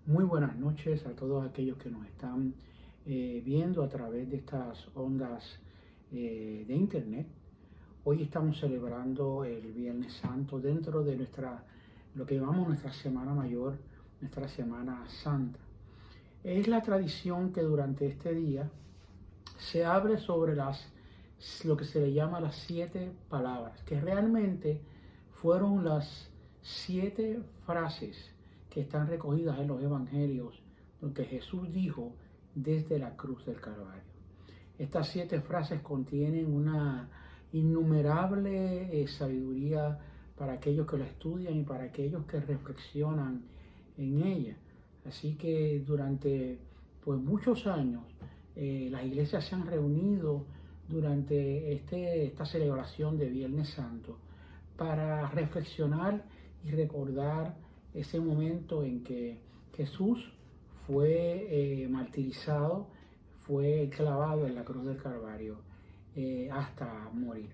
Muy buenas noches a todos aquellos que nos están viendo a través de estas ondas de internet. Hoy estamos celebrando el Viernes Santo dentro de lo que llamamos nuestra Semana Mayor, nuestra Semana Santa. Es la tradición que durante este día se hable sobre lo que se le llama las 7 palabras, que realmente fueron las 7 frases que están recogidas en los evangelios, lo que Jesús dijo desde la cruz del Calvario. Estas 7 frases contienen una innumerable sabiduría para aquellos que la estudian y para aquellos que reflexionan en ella. Así que durante muchos años las iglesias se han reunido durante esta celebración de Viernes Santo para reflexionar y recordar ese momento en que Jesús fue martirizado, fue clavado en la cruz del Calvario hasta morir.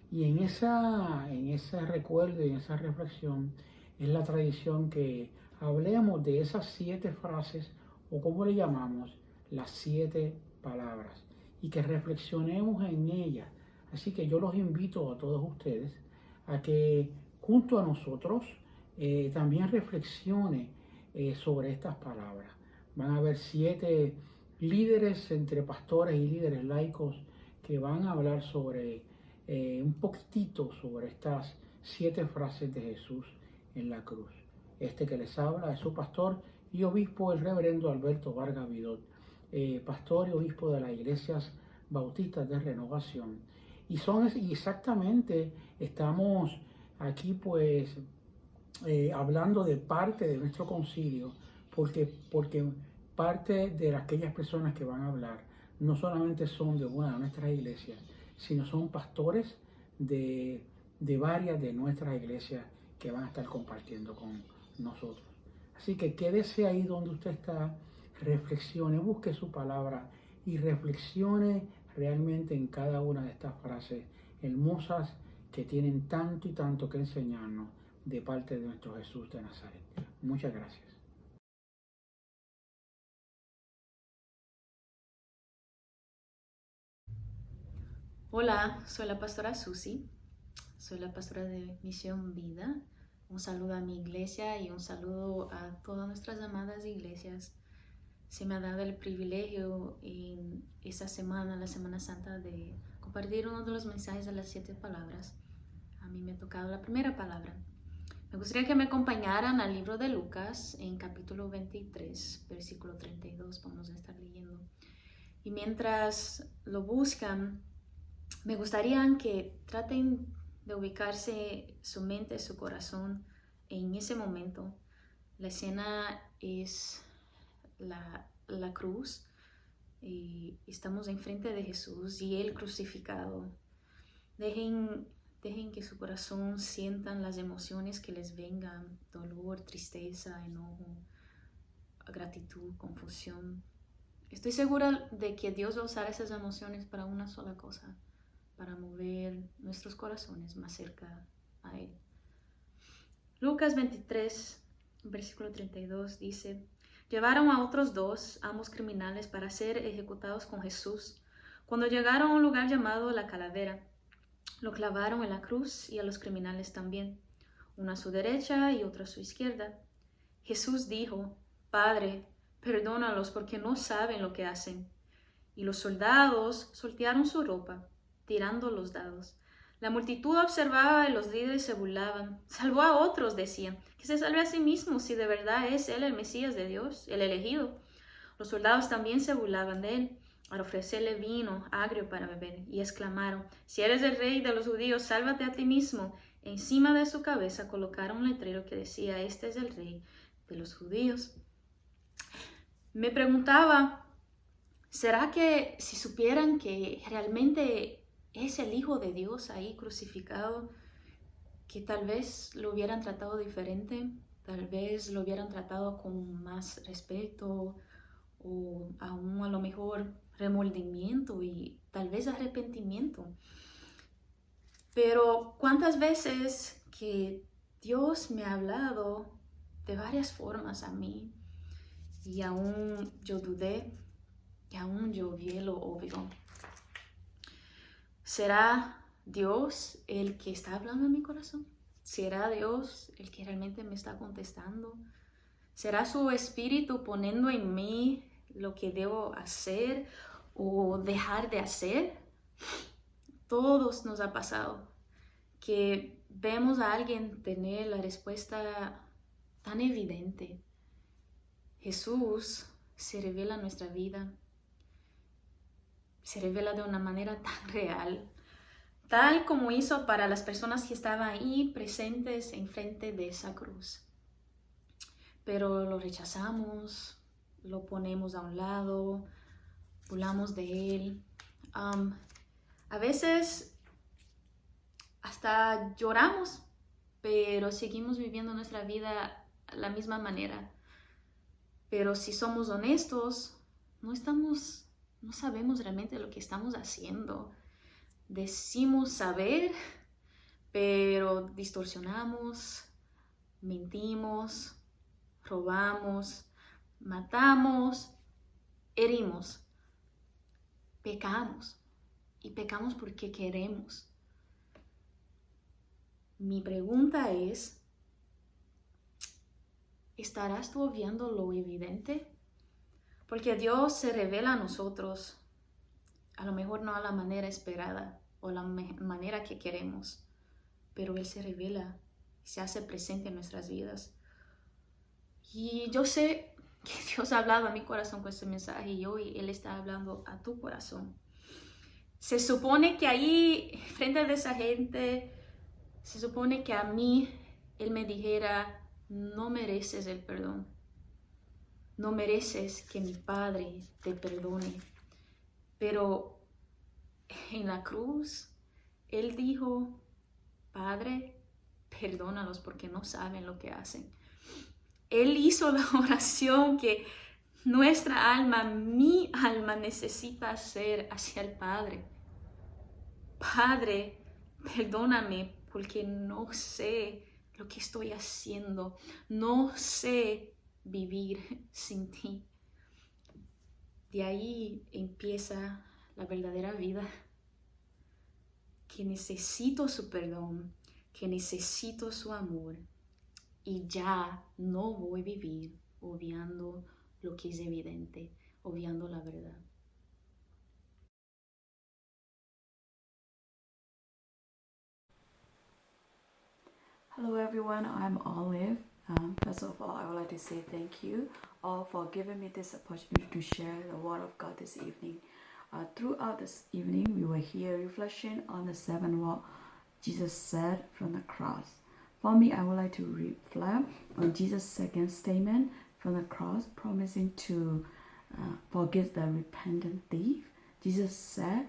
Y en ese recuerdo y en esa reflexión es la tradición que hablemos de esas 7 frases, o como le llamamos, las 7 palabras, y que reflexionemos en ellas. Así que yo los invito a todos ustedes a que junto a nosotros también reflexione sobre estas palabras. Van a haber 7 líderes entre pastores y líderes laicos que van a hablar sobre un poquitito sobre estas 7 frases de Jesús en la cruz. Este que les habla es su pastor y obispo, el reverendo Alberto Vargas Vidot, pastor y obispo de las iglesias bautistas de Renovación. Y exactamente estamos aquí hablando de parte de nuestro concilio, porque parte de aquellas personas que van a hablar no solamente son de una de nuestras iglesias, sino son pastores de varias de nuestras iglesias que van a estar compartiendo con nosotros. Así que quédese ahí donde usted está, reflexione, busque su palabra y reflexione realmente en cada una de estas frases hermosas que tienen tanto y tanto que enseñarnos de parte de nuestro Jesús de Nazaret. Muchas gracias. Hola, soy la pastora Susi, soy la pastora de Misión Vida. Un saludo a mi iglesia y un saludo a todas nuestras amadas iglesias. Se me ha dado el privilegio en esta semana, la Semana Santa, de compartir uno de los mensajes de las 7 palabras. A mí me ha tocado la primera palabra. Me gustaría que me acompañaran al libro de Lucas en capítulo 23, versículo 32. Vamos a estar leyendo. Y mientras lo buscan, me gustaría que traten de ubicarse su mente, su corazón en ese momento. La escena es la cruz y estamos enfrente de Jesús y Él crucificado. Dejen que su corazón sientan las emociones que les vengan: dolor, tristeza, enojo, gratitud, confusión. Estoy segura de que Dios va a usar esas emociones para una sola cosa: para mover nuestros corazones más cerca a Él. Lucas 23, versículo 32 dice: Llevaron a otros 2, ambos criminales, para ser ejecutados con Jesús. Cuando llegaron a un lugar llamado La Calavera, lo clavaron en la cruz y a los criminales también, uno a su derecha y otro a su izquierda. Jesús dijo: Padre, perdónalos porque no saben lo que hacen. Y los soldados soltearon su ropa, tirando los dados. La multitud observaba y los líderes se burlaban. Salvó a otros, decían, que se salve a sí mismo si de verdad es él el Mesías de Dios, el elegido. Los soldados también se burlaban de él al ofrecerle vino agrio para beber y exclamaron: Si eres el rey de los judíos, sálvate a ti mismo. Encima de su cabeza colocaron un letrero que decía: Este es el rey de los judíos. Me preguntaba, ¿será que si supieran que realmente es el Hijo de Dios ahí crucificado, que tal vez lo hubieran tratado diferente? Tal vez lo hubieran tratado con más respeto, o aún a lo mejor remordimiento y tal vez arrepentimiento. Pero ¿cuántas veces que Dios me ha hablado de varias formas a mí? y aún yo dudé, y aún yo vi lo obvio. ¿Será Dios el que está hablando en mi corazón? ¿Será Dios el que realmente me está contestando? ¿Será su espíritu poniendo en mí lo que debo hacer o dejar de hacer? Todos nos ha pasado que vemos a alguien tener la respuesta tan evidente. Jesús se revela en nuestra vida, se revela de una manera tan real, tal como hizo para las personas que estaban ahí presentes enfrente de esa cruz. Pero lo rechazamos, lo ponemos a un lado, burlamos de él. A veces hasta lloramos, pero seguimos viviendo nuestra vida de la misma manera. Pero si somos honestos, no sabemos realmente lo que estamos haciendo. Decimos saber, pero distorsionamos, mentimos, robamos, matamos, herimos, pecamos. Y pecamos porque queremos. Mi pregunta es, ¿estarás tú viendo lo evidente? Porque Dios se revela a nosotros, a lo mejor no a la manera esperada o la manera que queremos, pero Él se revela, se hace presente en nuestras vidas. Y yo sé que Dios ha hablado a mi corazón con este mensaje y hoy Él está hablando a tu corazón. Se supone que ahí, frente a esa gente, se supone que a mí Él me dijera, no mereces el perdón. No mereces que mi Padre te perdone. Pero en la cruz, Él dijo, Padre, perdónalos porque no saben lo que hacen. Él hizo la oración que nuestra alma, mi alma necesita hacer hacia el Padre. Padre, perdóname porque no sé lo que estoy haciendo. No sé vivir sin ti. De ahí empieza la verdadera vida. Que necesito su perdón, que necesito su amor. Y ya no voy a vivir obviando lo que es evidente, obviando la verdad. Hello everyone, I'm Olive. First of all, I would like to say thank you all for giving me this opportunity to share the Word of God this evening. Throughout this evening, we were here reflecting on the 7 words Jesus said from the cross. For me, I would like to reflect on Jesus' second statement from the cross, promising to forgive the repentant thief. Jesus said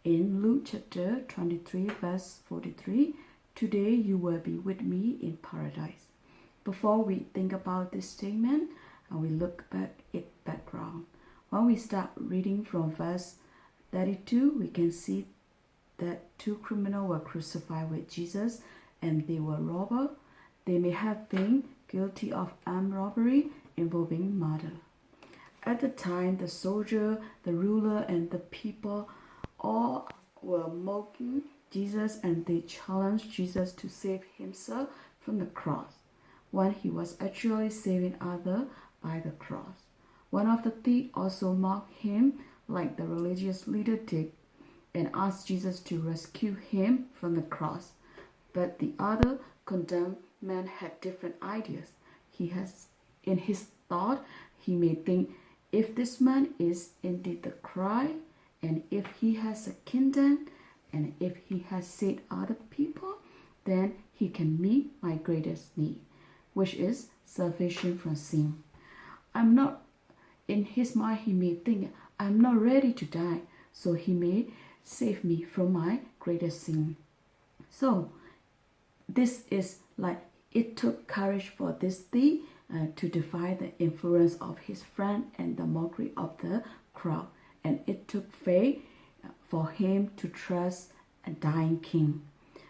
in Luke chapter 23, verse 43, "Today you will be with me in paradise." Before we think about this statement, we look back at background. When we start reading from verse 32, we can see that 2 criminals were crucified with Jesus and they were robbers. They may have been guilty of armed robbery involving murder. At the time, the soldier, the ruler, and the people all were mocking Jesus, and they challenged Jesus to save himself from the cross when he was actually saving others by the cross. One of the thieves also mocked him like the religious leader did and asked Jesus to rescue him from the cross. But the other condemned man had different ideas. In his thought, he may think, if this man is indeed the Christ, and if he has a kingdom, and if he has saved other people, then he can meet my greatest need, which is salvation from sin. In his mind, he may think, I'm not ready to die, so he may save me from my greatest sin. So, this is like it took courage for this thief to defy the influence of his friend and the mockery of the crowd. And it took faith for him to trust a dying king.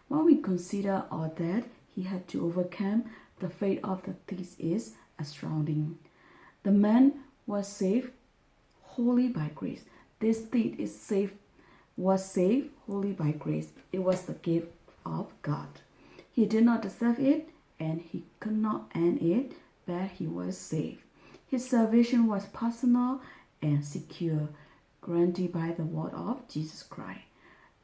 When we consider all that he had to overcome, the faith of the thief is astounding. The man was saved wholly by grace. This deed was saved wholly by grace. It was the gift of God. He did not deserve it, and he could not earn it, but he was saved. His salvation was personal and secure, granted by the word of Jesus Christ.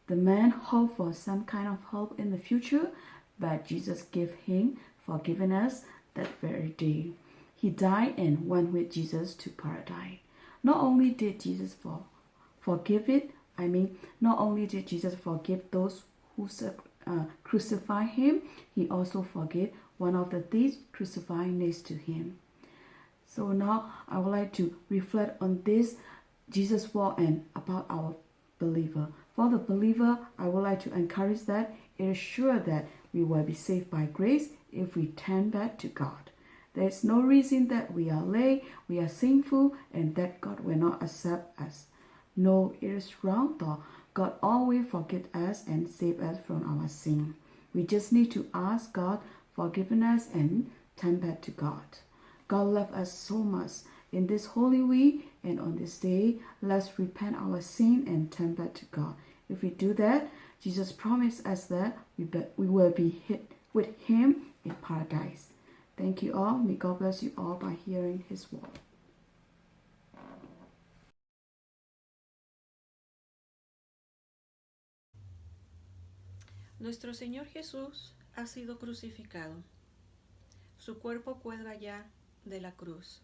The man hoped for some kind of help in the future, but Jesus gave him forgiveness that very day. He died and went with Jesus to paradise. Not only did Jesus forgive those who crucified him, he also forgave one of the thieves crucified next to him. So now I would like to reflect on this Jesus word and about our believer. For the believer, I would like to encourage that it is sure that we will be saved by grace if we turn back to God. There is no reason that we are late, we are sinful, and that God will not accept us. No, it is wrong though. God always forgives us and saves us from our sin. We just need to ask God forgiveness and turn back to God. God loves us so much. In this holy week and on this day, let's repent our sin and turn back to God. If we do that, Jesus promised us that we will be with him in paradise. Thank you all. May God bless you all by hearing his word. Nuestro Señor Jesús ha sido crucificado. Su cuerpo cuelga ya de la cruz.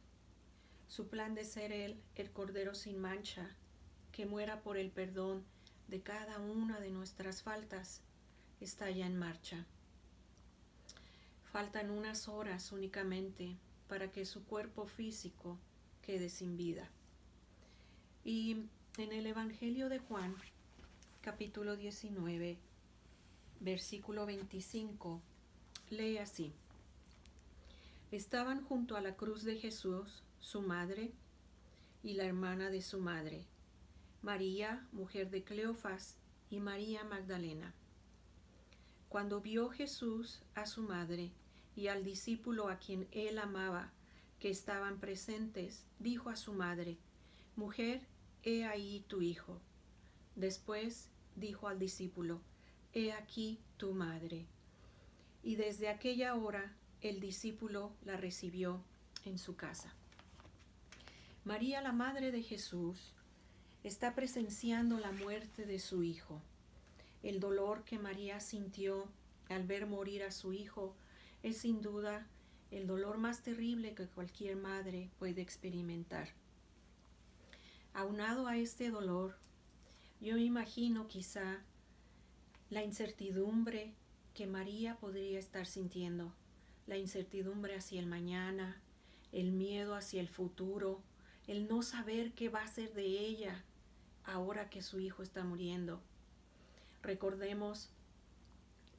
Su plan de ser Él, el Cordero sin mancha, que muera por el perdón de cada una de nuestras faltas, está ya en marcha. Faltan unas horas únicamente para que su cuerpo físico quede sin vida. Y en el Evangelio de Juan, capítulo 19, versículo 25, lee así: Estaban junto a la cruz de Jesús su madre y la hermana de su madre, María, mujer de Cleofas, y María Magdalena. Cuando vio Jesús a su madre y al discípulo a quien él amaba, que estaban presentes, dijo a su madre: Mujer, he ahí tu hijo. Después dijo al discípulo: He aquí tu madre. Y desde aquella hora el discípulo la recibió en su casa. María, la madre de Jesús, está presenciando la muerte de su hijo. El dolor que María sintió al ver morir a su hijo es sin duda el dolor más terrible que cualquier madre puede experimentar. Aunado a este dolor, yo me imagino quizá la incertidumbre que María podría estar sintiendo, la incertidumbre hacia el mañana, el miedo hacia el futuro, el no saber qué va a ser de ella ahora que su hijo está muriendo. Recordemos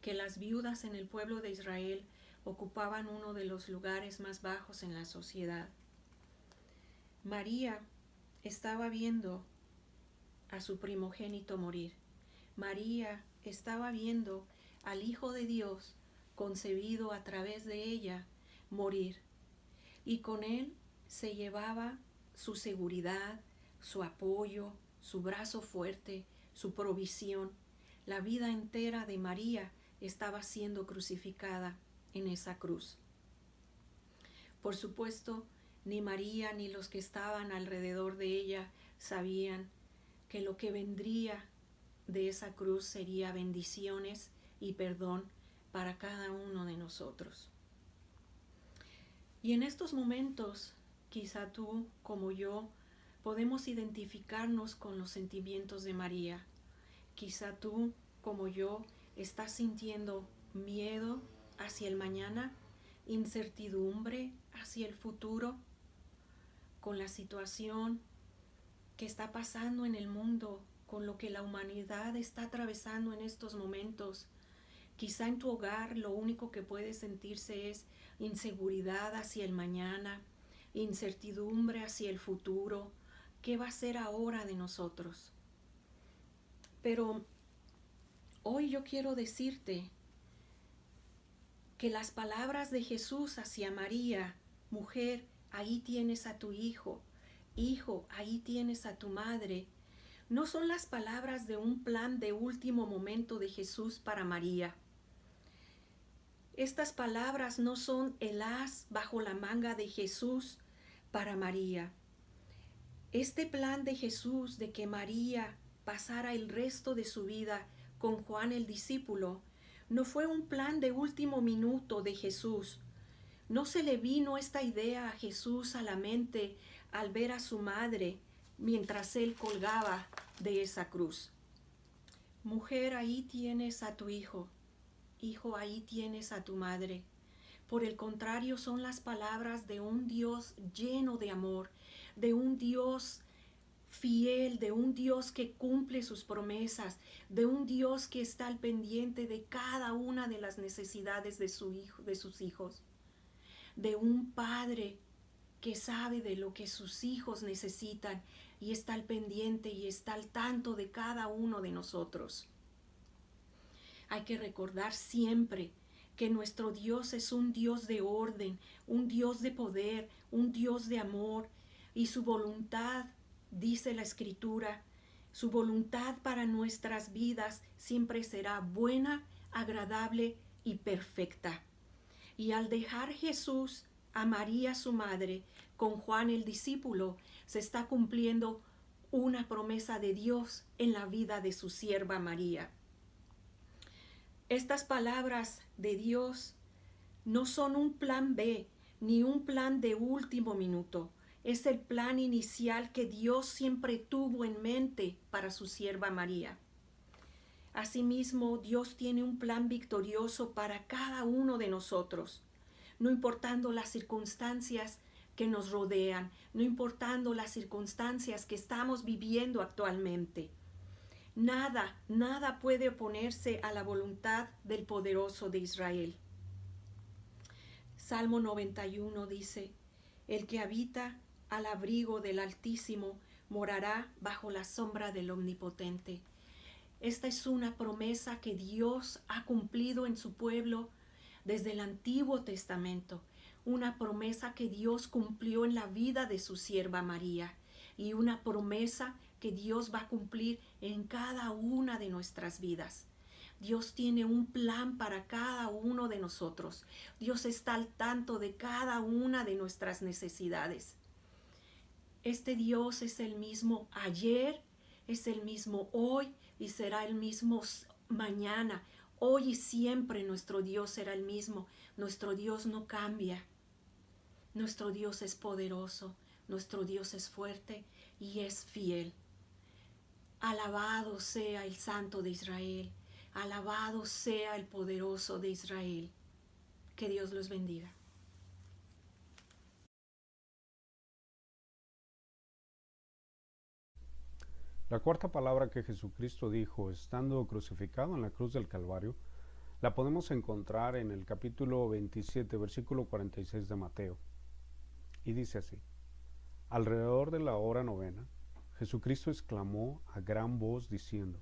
que las viudas en el pueblo de Israel ocupaban uno de los lugares más bajos en la sociedad. María estaba viendo a su primogénito morir. María estaba viendo al Hijo de Dios, concebido a través de ella, morir. Y con él se llevaba su seguridad, su apoyo, su brazo fuerte, su provisión. La vida entera de María estaba siendo crucificada en esa cruz. Por supuesto, ni María ni los que estaban alrededor de ella sabían que lo que vendría de esa cruz sería bendiciones y perdón para cada uno de nosotros. Y en estos momentos, quizá tú como yo, podemos identificarnos con los sentimientos de María. Quizá tú como yo estás sintiendo miedo hacia el mañana, incertidumbre hacia el futuro, con la situación que está pasando en el mundo, con lo que la humanidad está atravesando en estos momentos. Quizá en tu hogar lo único que puedes sentirse es inseguridad hacia el mañana, incertidumbre hacia el futuro. ¿Qué va a ser ahora de nosotros? Pero hoy yo quiero decirte que las palabras de Jesús hacia María, mujer, ahí tienes a tu hijo. Hijo, ahí tienes a tu madre. No son las palabras de un plan de último momento de Jesús para María. Estas palabras no son el as bajo la manga de Jesús para María. Este plan de Jesús de que María pasara el resto de su vida con Juan el discípulo no fue un plan de último minuto de Jesús. No se le vino esta idea a Jesús a la mente al ver a su madre mientras él colgaba de esa cruz. Mujer, ahí tienes a tu hijo. Hijo, ahí tienes a tu madre. Por el contrario, son las palabras de un Dios lleno de amor, de un Dios fiel, de un Dios que cumple sus promesas, de un Dios que está al pendiente de cada una de las necesidades de sus hijos, de un Padre que sabe de lo que sus hijos necesitan y está al pendiente y está al tanto de cada uno de nosotros. Hay que recordar siempre que nuestro Dios es un Dios de orden, un Dios de poder, un Dios de amor, y su voluntad, dice la Escritura, su voluntad para nuestras vidas siempre será buena, agradable y perfecta. Y al dejar Jesús a María su madre con Juan el discípulo, se está cumpliendo una promesa de Dios en la vida de su sierva María. Estas palabras de Dios no son un plan B ni un plan de último minuto. Es el plan inicial que Dios siempre tuvo en mente para su sierva María. Asimismo, Dios tiene un plan victorioso para cada uno de nosotros, no importando las circunstancias que nos rodean, no importando las circunstancias que estamos viviendo actualmente. Nada puede oponerse a la voluntad del poderoso de Israel. Salmo 91 dice: el que habita al abrigo del Altísimo morará bajo la sombra del Omnipotente. Esta es una promesa que Dios ha cumplido en su pueblo desde el Antiguo Testamento, una promesa que Dios cumplió en la vida de su sierva María y una promesa que Dios va a cumplir en cada una de nuestras vidas. Dios tiene un plan para cada uno de nosotros. Dios está al tanto de cada una de nuestras necesidades. Este Dios es el mismo ayer, es el mismo hoy y será el mismo mañana. Hoy y siempre nuestro Dios será el mismo. Nuestro Dios no cambia. Nuestro Dios es poderoso, nuestro Dios es fuerte y es fiel. Alabado sea el Santo de Israel, alabado sea el poderoso de Israel. Que Dios los bendiga. La cuarta palabra que Jesucristo dijo estando crucificado en la cruz del Calvario la podemos encontrar en el capítulo 27, versículo 46 de Mateo. Y dice así: alrededor de la hora novena, Jesucristo exclamó a gran voz diciendo: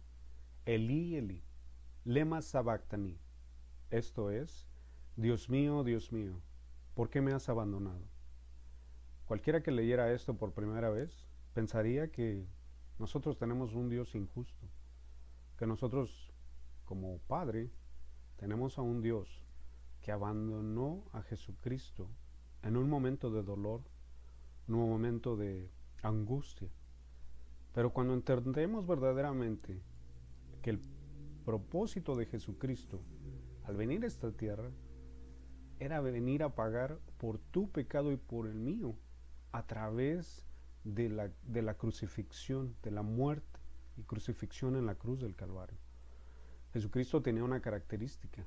Elí, Elí, lema sabactani. Esto es: Dios mío, ¿por qué me has abandonado? Cualquiera que leyera esto por primera vez pensaría que nosotros tenemos un Dios injusto, que nosotros como Padre tenemos a un Dios que abandonó a Jesucristo en un momento de dolor, en un momento de angustia. Pero cuando entendemos verdaderamente que el propósito de Jesucristo al venir a esta tierra era venir a pagar por tu pecado y por el mío a través de la crucifixión, de la muerte y crucifixión en la cruz del Calvario. Jesucristo tenía una característica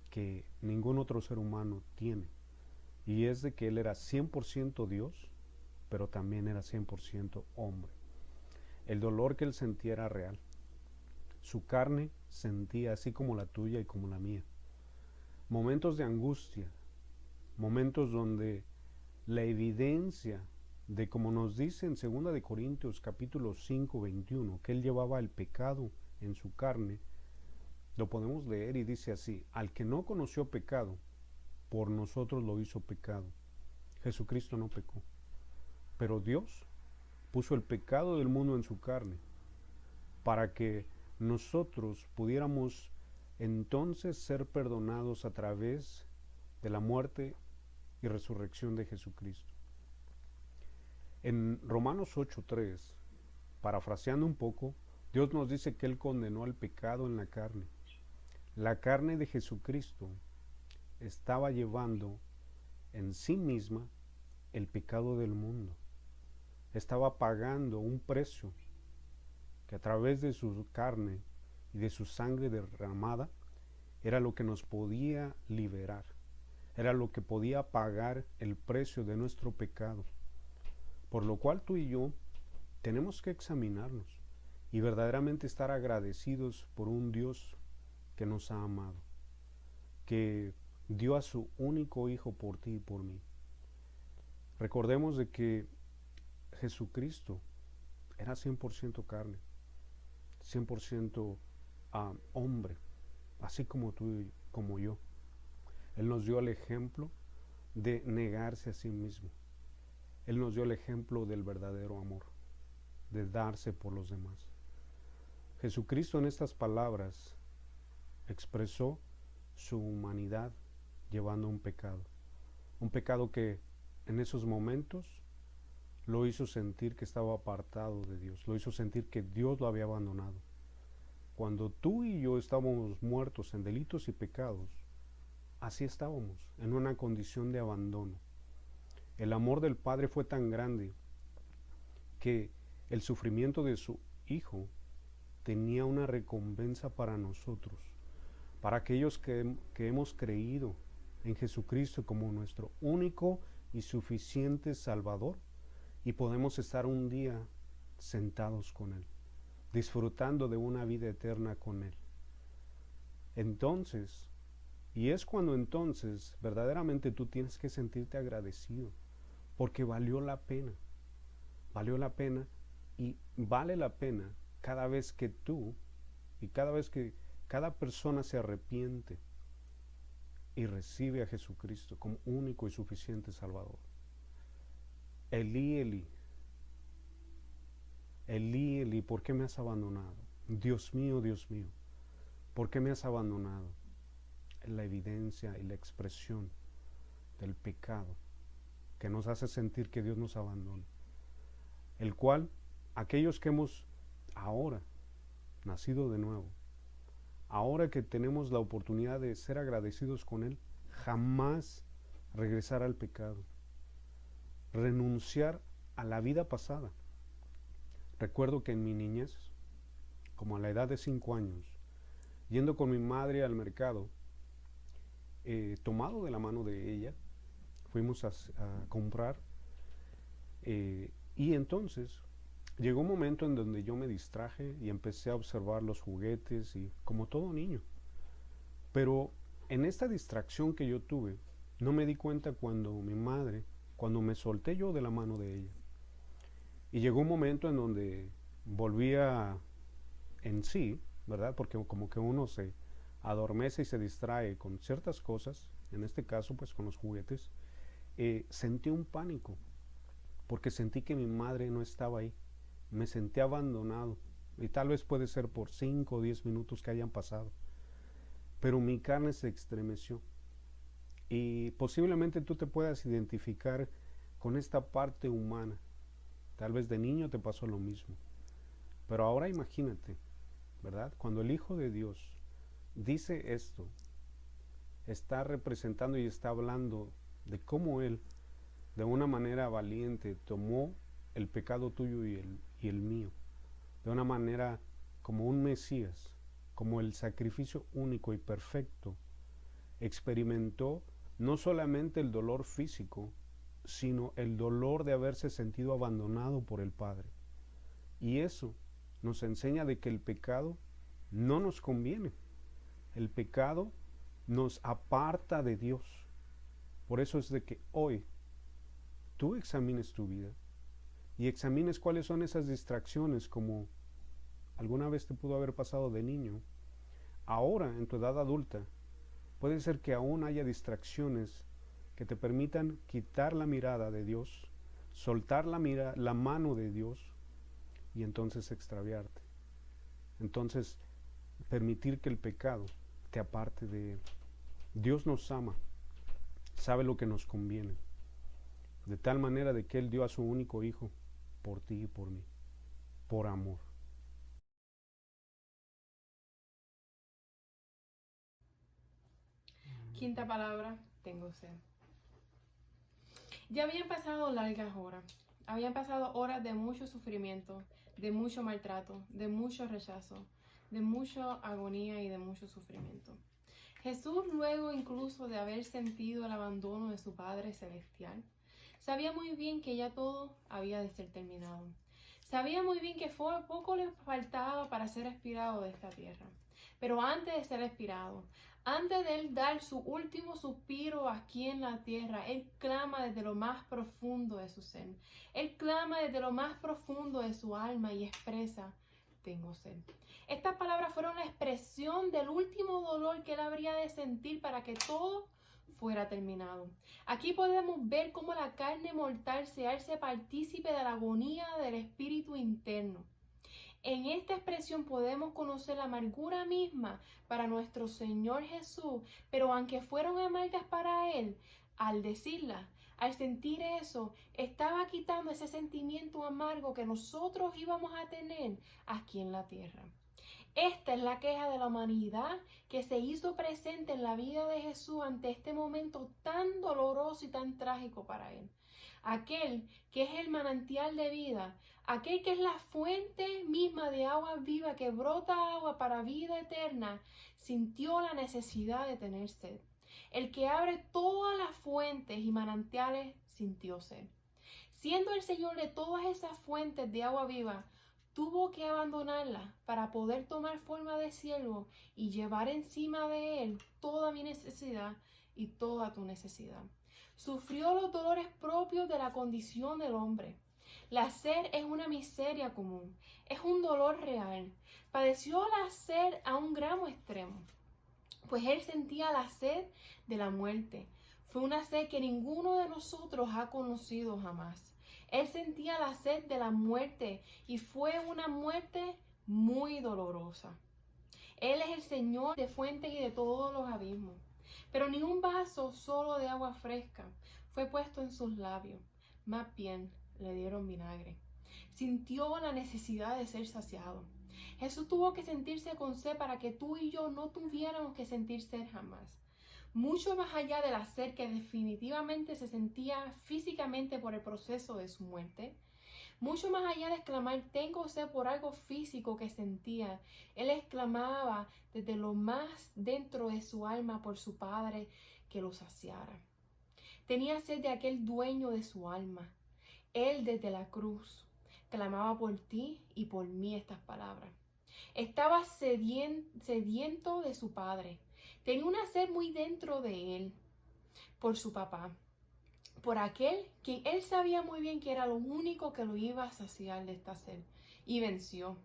que ningún otro ser humano tiene, y es de que Él era 100% Dios, pero también era 100% hombre. El dolor que Él sentía era real. Su carne sentía así como la tuya y como la mía. Momentos de angustia, momentos donde la evidencia de, como nos dice en 2 de Corintios capítulo 5, 21, que Él llevaba el pecado en su carne, lo podemos leer y dice así: al que no conoció pecado, por nosotros lo hizo pecado, Jesucristo no pecó, pero Dios puso el pecado del mundo en su carne para que nosotros pudiéramos entonces ser perdonados a través de la muerte y resurrección de Jesucristo. En Romanos 8:3, parafraseando un poco, Dios nos dice que Él condenó al pecado en la carne. La carne de Jesucristo estaba llevando en sí misma el pecado del mundo. Estaba pagando un precio que a través de su carne y de su sangre derramada era lo que nos podía liberar, era lo que podía pagar el precio de nuestro pecado. Por lo cual tú y yo tenemos que examinarnos y verdaderamente estar agradecidos por un Dios que nos ha amado, que dio a su único Hijo por ti y por mí. Recordemos de que Jesucristo era 100% carne, 100% hombre, así como tú y como yo. Él nos dio el ejemplo de negarse a sí mismo. Él nos dio el ejemplo del verdadero amor, de darse por los demás. Jesucristo en estas palabras expresó su humanidad llevando un pecado que en esos momentos lo hizo sentir que estaba apartado de Dios, lo hizo sentir que Dios lo había abandonado. Cuando tú y yo estábamos muertos en delitos y pecados, así estábamos, en una condición de abandono. El amor del Padre fue tan grande que el sufrimiento de su Hijo tenía una recompensa para nosotros, para aquellos que hemos creído en Jesucristo como nuestro único y suficiente Salvador, y podemos estar un día sentados con Él, disfrutando de una vida eterna con Él. Entonces, y es cuando entonces verdaderamente tú tienes que sentirte agradecido, porque valió la pena y vale la pena cada vez que tú y cada vez que cada persona se arrepiente y recibe a Jesucristo como único y suficiente Salvador. Elí, Elí, Elí, Elí, ¿por qué me has abandonado? Dios mío, ¿por qué me has abandonado? Es la evidencia y la expresión del pecado que nos hace sentir que Dios nos abandona, el cual aquellos que hemos ahora nacido de nuevo, ahora que tenemos la oportunidad de ser agradecidos con Él, jamás regresar al pecado, renunciar a la vida pasada. Recuerdo que en mi niñez, como a la edad de 5 años, yendo con mi madre al mercado, tomado de la mano de ella, fuimos a comprar, y entonces llegó un momento en donde yo me distraje y empecé a observar los juguetes, y como todo niño. Pero en esta distracción que yo tuve, no me di cuenta cuando me solté yo de la mano de ella. Y llegó un momento en donde volvía en sí, ¿verdad? Porque como que uno se adormece y se distrae con ciertas cosas, en este caso pues con los juguetes. Sentí un pánico, porque sentí que mi madre no estaba ahí. Me sentí abandonado, y tal vez puede ser por 5 o 10 minutos que hayan pasado, pero mi carne se estremeció, y posiblemente tú te puedas identificar con esta parte humana. Tal vez de niño te pasó lo mismo, pero ahora imagínate, ¿verdad? Cuando el Hijo de Dios dice esto, está representando y está hablando de cómo Él, de una manera valiente, tomó el pecado tuyo y el mío, de una manera como un Mesías, como el sacrificio único y perfecto. Experimentó no solamente el dolor físico, sino el dolor de haberse sentido abandonado por el Padre. Y eso nos enseña de que el pecado no nos conviene. El pecado nos aparta de Dios. Por eso es de que hoy tú examines tu vida y examines cuáles son esas distracciones, como alguna vez te pudo haber pasado de niño. Ahora, en tu edad adulta, puede ser que aún haya distracciones que te permitan quitar la mirada de Dios, soltar la mano de Dios y entonces extraviarte. Entonces permitir que el pecado te aparte de Él. Dios nos ama, sabe lo que nos conviene, de tal manera de que Él dio a su único Hijo por ti y por mí, por amor. Quinta palabra, tengo sed. Ya habían pasado largas horas. Habían pasado horas de mucho sufrimiento, de mucho maltrato, de mucho rechazo, de mucha agonía y de mucho sufrimiento. Jesús, luego incluso de haber sentido el abandono de su Padre Celestial, sabía muy bien que ya todo había de ser terminado. Sabía muy bien que poco le faltaba para ser expirado de esta tierra. Pero antes de ser expirado, antes de Él dar su último suspiro aquí en la tierra, Él clama desde lo más profundo de su ser. Él clama desde lo más profundo de su alma y expresa: tengo sed. Estas palabras fueron la expresión del último dolor que Él habría de sentir para que todo fuera terminado. Aquí podemos ver cómo la carne mortal se hace partícipe de la agonía del espíritu interno. En esta expresión podemos conocer la amargura misma para nuestro Señor Jesús, pero aunque fueron amargas para Él, al decirlas, al sentir eso, estaba quitando ese sentimiento amargo que nosotros íbamos a tener aquí en la tierra. Esta es la queja de la humanidad que se hizo presente en la vida de Jesús ante este momento tan doloroso y tan trágico para Él. Aquel que es el manantial de vida, aquel que es la fuente misma de agua viva que brota agua para vida eterna, sintió la necesidad de tener sed. El que abre todas las fuentes y manantiales sintió sed. Siendo el Señor de todas esas fuentes de agua viva, tuvo que abandonarla para poder tomar forma de siervo y llevar encima de Él toda mi necesidad y toda tu necesidad. Sufrió los dolores propios de la condición del hombre. La sed es una miseria común, es un dolor real. Padeció la sed a un grado extremo, pues Él sentía la sed de la muerte. Fue una sed que ninguno de nosotros ha conocido jamás. Él sentía la sed de la muerte y fue una muerte muy dolorosa. Él es el Señor de fuentes y de todos los abismos. Pero ni un vaso solo de agua fresca fue puesto en sus labios. Más bien le dieron vinagre. Sintió la necesidad de ser saciado. Jesús tuvo que sentirse con sed para que tú y yo no tuviéramos que sentir sed jamás. Mucho más allá de la sed que definitivamente se sentía físicamente por el proceso de su muerte, mucho más allá de exclamar tengo sed por algo físico que sentía, Él exclamaba desde lo más dentro de su alma por su Padre que lo saciara. Tenía sed de aquel dueño de su alma. Él desde la cruz clamaba por ti y por mí estas palabras. Estaba sediento de su Padre. Tenía una sed muy dentro de Él por su papá, por aquel quien Él sabía muy bien que era lo único que lo iba a saciar de esta sed, y venció.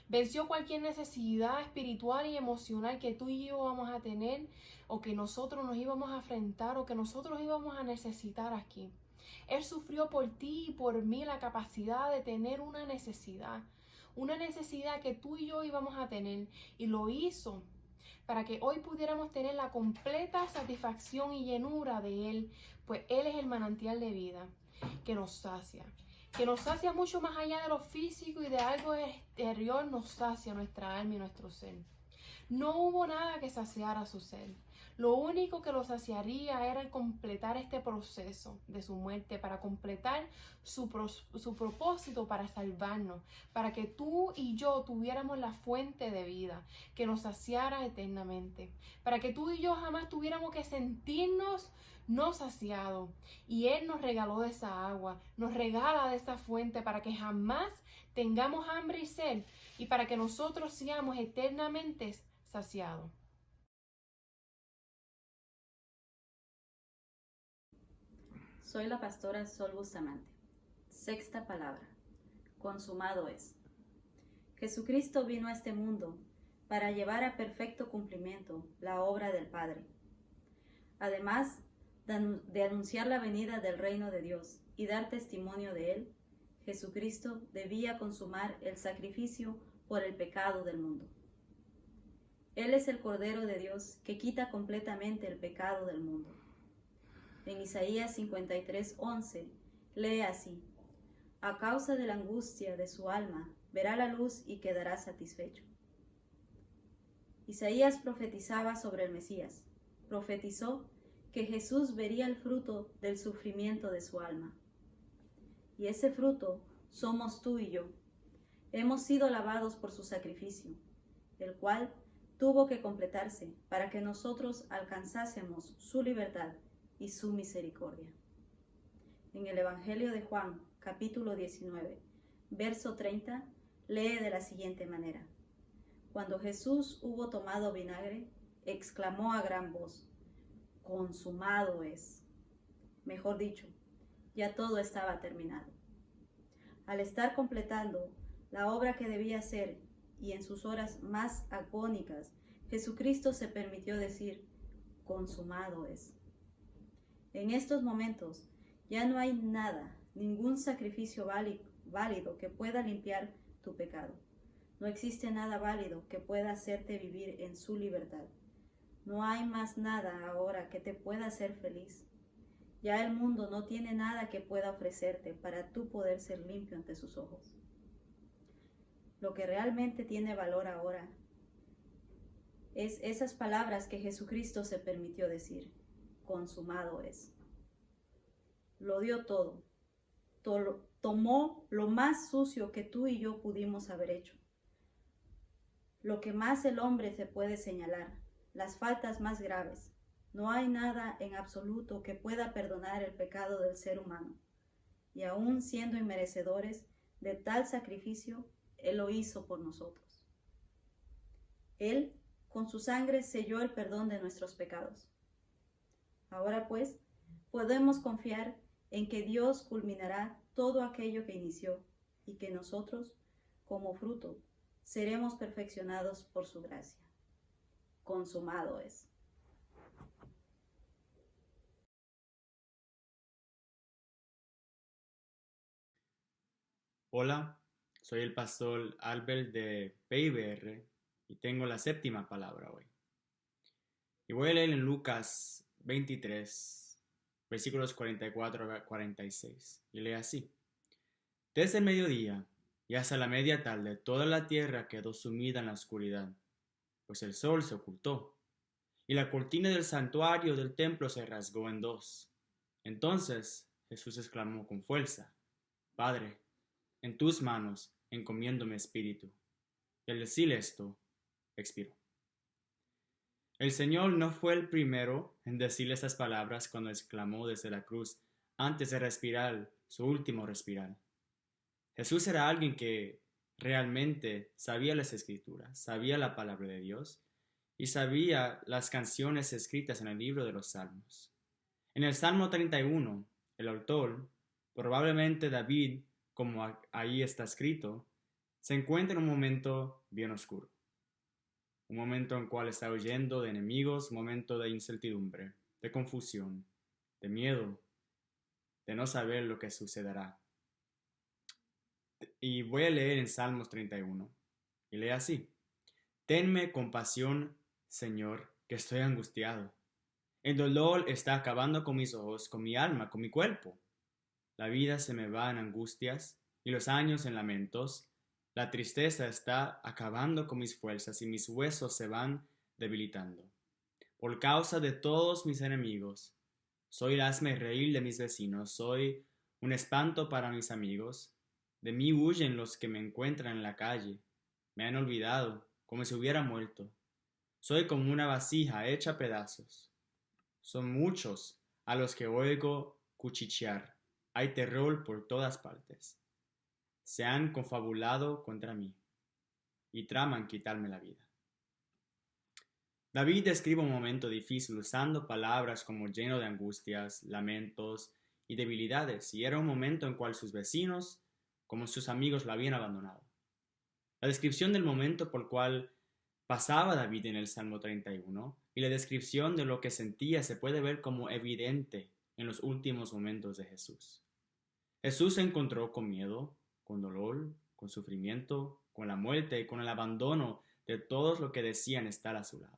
Venció cualquier necesidad espiritual y emocional que tú y yo vamos a tener, o que nosotros nos íbamos a enfrentar, o que nosotros íbamos a necesitar aquí. Él sufrió por ti y por mí la capacidad de tener una necesidad que tú y yo íbamos a tener, y lo hizo para que hoy pudiéramos tener la completa satisfacción y llenura de Él, pues Él es el manantial de vida que nos sacia mucho más allá de lo físico y de algo exterior, nos sacia nuestra alma y nuestro ser. No hubo nada que saciara su ser. Lo único que lo saciaría era el completar este proceso de su muerte, para completar su propósito para salvarnos, para que tú y yo tuviéramos la fuente de vida que nos saciara eternamente, para que tú y yo jamás tuviéramos que sentirnos no saciados. Y Él nos regaló de esa agua, nos regala de esa fuente para que jamás tengamos hambre y sed, y para que nosotros seamos eternamente saciados. Soy la pastora Sol Bustamante. Sexta palabra. Consumado es. Jesucristo vino a este mundo para llevar a perfecto cumplimiento la obra del Padre. Además, de anunciar la venida del reino de Dios y dar testimonio de él, Jesucristo debía consumar el sacrificio por el pecado del mundo. Él es el Cordero de Dios que quita completamente el pecado del mundo. En Isaías 53:11 lee así: a causa de la angustia de su alma, verá la luz y quedará satisfecho. Isaías profetizaba sobre el Mesías. Profetizó que Jesús vería el fruto del sufrimiento de su alma. Y ese fruto somos tú y yo. Hemos sido lavados por su sacrificio, el cual tuvo que completarse para que nosotros alcanzásemos su libertad y su misericordia. En el Evangelio de Juan, capítulo 19, verso 30, lee de la siguiente manera: cuando Jesús hubo tomado vinagre, exclamó a gran voz: consumado es. Mejor dicho, ya todo estaba terminado. Al estar completando la obra que debía hacer, y en sus horas más agónicas, Jesucristo se permitió decir: consumado es. En estos momentos ya no hay nada, ningún sacrificio válido que pueda limpiar tu pecado. No existe nada válido que pueda hacerte vivir en su libertad. No hay más nada ahora que te pueda hacer feliz. Ya el mundo no tiene nada que pueda ofrecerte para tú poder ser limpio ante sus ojos. Lo que realmente tiene valor ahora es esas palabras que Jesucristo se permitió decir: consumado es. Lo dio todo. Tomó lo más sucio que tú y yo pudimos haber hecho. Lo que más el hombre se puede señalar, las faltas más graves. No hay nada en absoluto que pueda perdonar el pecado del ser humano. Y aún siendo inmerecedores de tal sacrificio, Él lo hizo por nosotros. Él, con su sangre, selló el perdón de nuestros pecados. Ahora pues, podemos confiar en que Dios culminará todo aquello que inició y que nosotros, como fruto, seremos perfeccionados por su gracia. Consumado es. Hola, soy el pastor Albert de PIBR y tengo la séptima palabra hoy. Y voy a leer en Lucas 23, versículos 44 a 46, y lee así: desde el mediodía y hasta la media tarde toda la tierra quedó sumida en la oscuridad, pues el sol se ocultó, y la cortina del santuario del templo se rasgó en dos. Entonces Jesús exclamó con fuerza: Padre, en tus manos encomiendo mi espíritu. Y al decir esto, expiró. El Señor no fue el primero en decirle estas palabras cuando exclamó desde la cruz, antes de respirar su último respirar. Jesús era alguien que realmente sabía las Escrituras, sabía la palabra de Dios y sabía las canciones escritas en el libro de los Salmos. En el Salmo 31, el autor, probablemente David, como ahí está escrito, se encuentra en un momento bien oscuro. Un momento en el cual está huyendo de enemigos, un momento de incertidumbre, de confusión, de miedo, de no saber lo que sucederá. Y voy a leer en Salmos 31, y lee así: tenme compasión, Señor, que estoy angustiado. El dolor está acabando con mis ojos, con mi alma, con mi cuerpo. La vida se me va en angustias y los años en lamentos. La tristeza está acabando con mis fuerzas y mis huesos se van debilitando. Por causa de todos mis enemigos, soy el hazme reír de mis vecinos, soy un espanto para mis amigos. De mí huyen los que me encuentran en la calle. Me han olvidado, como si hubiera muerto. Soy como una vasija hecha a pedazos. Son muchos a los que oigo cuchichear. Hay terror por todas partes. Se han confabulado contra mí y traman quitarme la vida. David describe un momento difícil usando palabras como lleno de angustias, lamentos y debilidades, y era un momento en cual sus vecinos, como sus amigos, lo habían abandonado. La descripción del momento por el cual pasaba David en el Salmo 31 y la descripción de lo que sentía se puede ver como evidente en los últimos momentos de Jesús. Jesús se encontró con miedo, con dolor, con sufrimiento, con la muerte y con el abandono de todos los que decían estar a su lado.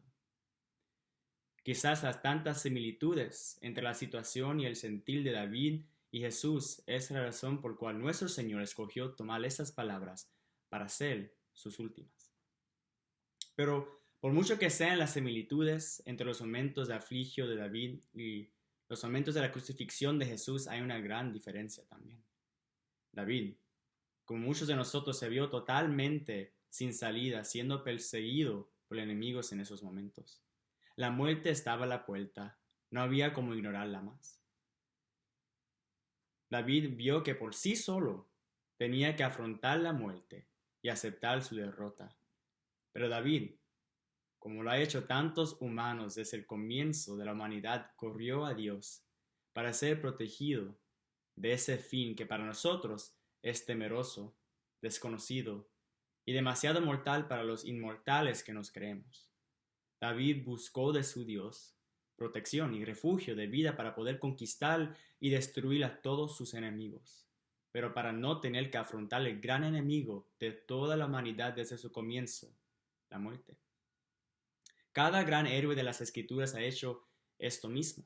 Quizás las tantas similitudes entre la situación y el sentir de David y Jesús es la razón por cual nuestro Señor escogió tomar esas palabras para ser sus últimas. Pero por mucho que sean las similitudes entre los momentos de afligio de David y los momentos de la crucifixión de Jesús, hay una gran diferencia también. David, como muchos de nosotros, se vio totalmente sin salida, siendo perseguido por enemigos en esos momentos. La muerte estaba a la puerta, no había como ignorarla más. David vio que por sí solo tenía que afrontar la muerte y aceptar su derrota. Pero David, como lo ha hecho tantos humanos desde el comienzo de la humanidad, corrió a Dios para ser protegido de ese fin que para nosotros es temeroso, desconocido y demasiado mortal para los inmortales que nos creemos. David buscó de su Dios protección y refugio de vida para poder conquistar y destruir a todos sus enemigos, pero para no tener que afrontar el gran enemigo de toda la humanidad desde su comienzo, la muerte. Cada gran héroe de las Escrituras ha hecho esto mismo.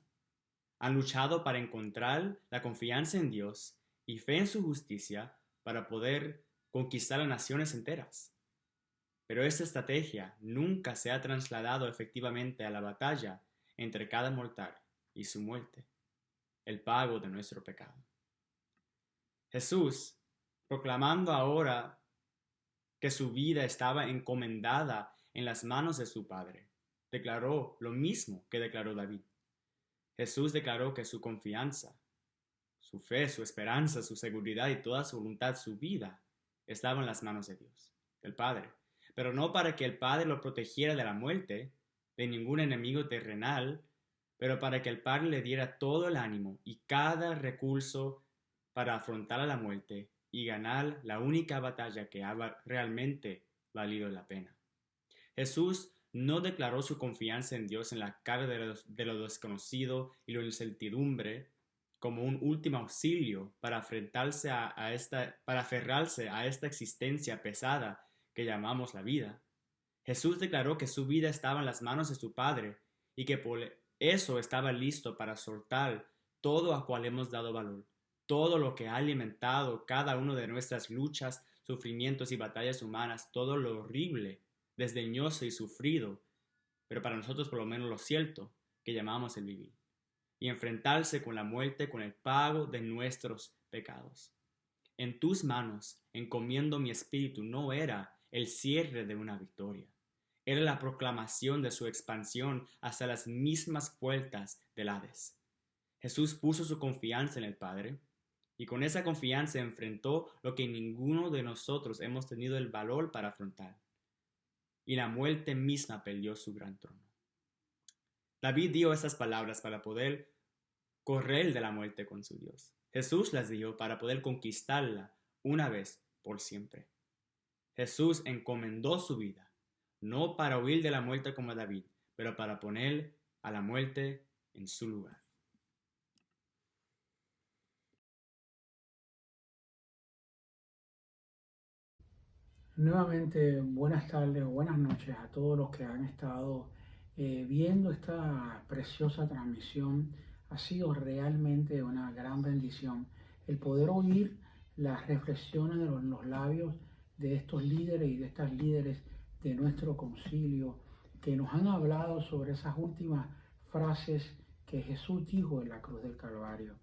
Han luchado para encontrar la confianza en Dios y fe en su justicia para poder conquistar a naciones enteras. Pero esta estrategia nunca se ha trasladado efectivamente a la batalla entre cada mortal y su muerte, el pago de nuestro pecado. Jesús, proclamando ahora que su vida estaba encomendada en las manos de su Padre, declaró lo mismo que declaró David. Jesús declaró que su confianza, su fe, su esperanza, su seguridad y toda su voluntad, su vida, estaba en las manos de Dios, del Padre. Pero no para que el Padre lo protegiera de la muerte, de ningún enemigo terrenal, pero para que el Padre le diera todo el ánimo y cada recurso para afrontar a la muerte y ganar la única batalla que ha realmente valido la pena. Jesús no declaró su confianza en Dios en la cara de lo desconocido y la incertidumbre como un último auxilio para aferrarse a esta existencia pesada que llamamos la vida. Jesús declaró que su vida estaba en las manos de su Padre y que por eso estaba listo para soltar todo a cual hemos dado valor, todo lo que ha alimentado cada una de nuestras luchas, sufrimientos y batallas humanas, todo lo horrible, desdeñoso y sufrido, pero para nosotros por lo menos lo cierto, que llamamos el vivir, y enfrentarse con la muerte con el pago de nuestros pecados. En tus manos encomiendo mi espíritu no era el cierre de una victoria, era la proclamación de su expansión hasta las mismas puertas del Hades. Jesús puso su confianza en el Padre y con esa confianza enfrentó lo que ninguno de nosotros hemos tenido el valor para afrontar. Y la muerte misma perdió su gran trono. David dio esas palabras para poder correr de la muerte con su Dios. Jesús las dio para poder conquistarla una vez por siempre. Jesús encomendó su vida, no para huir de la muerte como David, pero para poner a la muerte en su lugar. Nuevamente, buenas tardes o buenas noches a todos los que han estado viendo esta preciosa transmisión. Ha sido realmente una gran bendición el poder oír las reflexiones de los labios de estos líderes y de estas líderes de nuestro concilio que nos han hablado sobre esas últimas frases que Jesús dijo en la cruz del Calvario.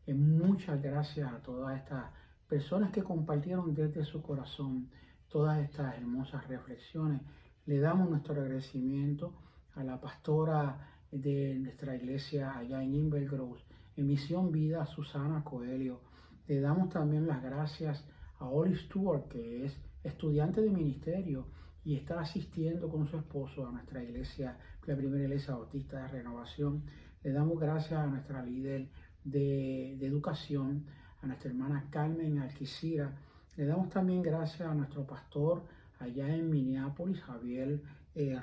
Muchas gracias a todas estas personas que compartieron desde su corazón todas estas hermosas reflexiones. Le damos nuestro agradecimiento a la pastora de nuestra iglesia allá en Invergrove, en Misión Vida, Susana Coelho. Le damos también las gracias a Olive Stewart, que es estudiante de ministerio y está asistiendo con su esposo a nuestra iglesia, la primera iglesia bautista de Renovación. Le damos gracias a nuestra líder de educación, a nuestra hermana Carmen Alquicira. Le damos también gracias a nuestro pastor allá en Minneapolis, Javier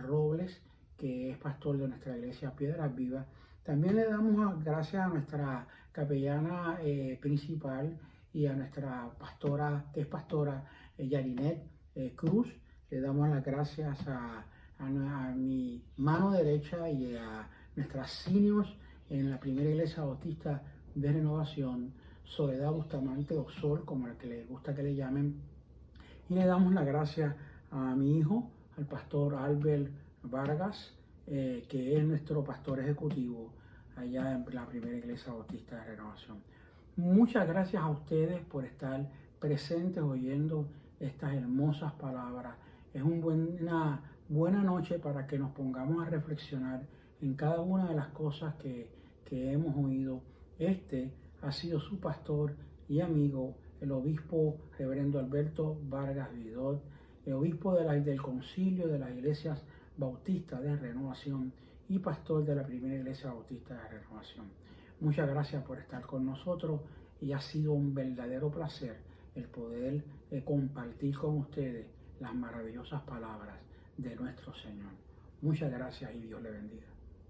Robles, que que es pastor de nuestra iglesia Piedras Vivas. También le damos gracias a nuestra capellana principal y a nuestra pastora, que es pastora Yarinet Cruz. Le damos las gracias a mi mano derecha y a nuestras seniors en la primera iglesia bautista de Renovación, Soledad Bustamante o Sol, como la que le gusta que le llamen. Y le damos las gracias a mi hijo, al pastor Albert Vargas, que es nuestro pastor ejecutivo allá en la primera iglesia bautista de Renovación. Muchas gracias a ustedes por estar presentes oyendo estas hermosas palabras. Es una buena noche para que nos pongamos a reflexionar en cada una de las cosas que hemos oído. Este ha sido su pastor y amigo, el obispo reverendo Alberto Vargas Vidot, el obispo del concilio de las iglesias bautistas de Renovación y pastor de la primera iglesia bautista de Renovación. Muchas gracias por estar con nosotros y ha sido un verdadero placer el poder compartir con ustedes las maravillosas palabras de nuestro Señor. Muchas gracias y Dios le bendiga.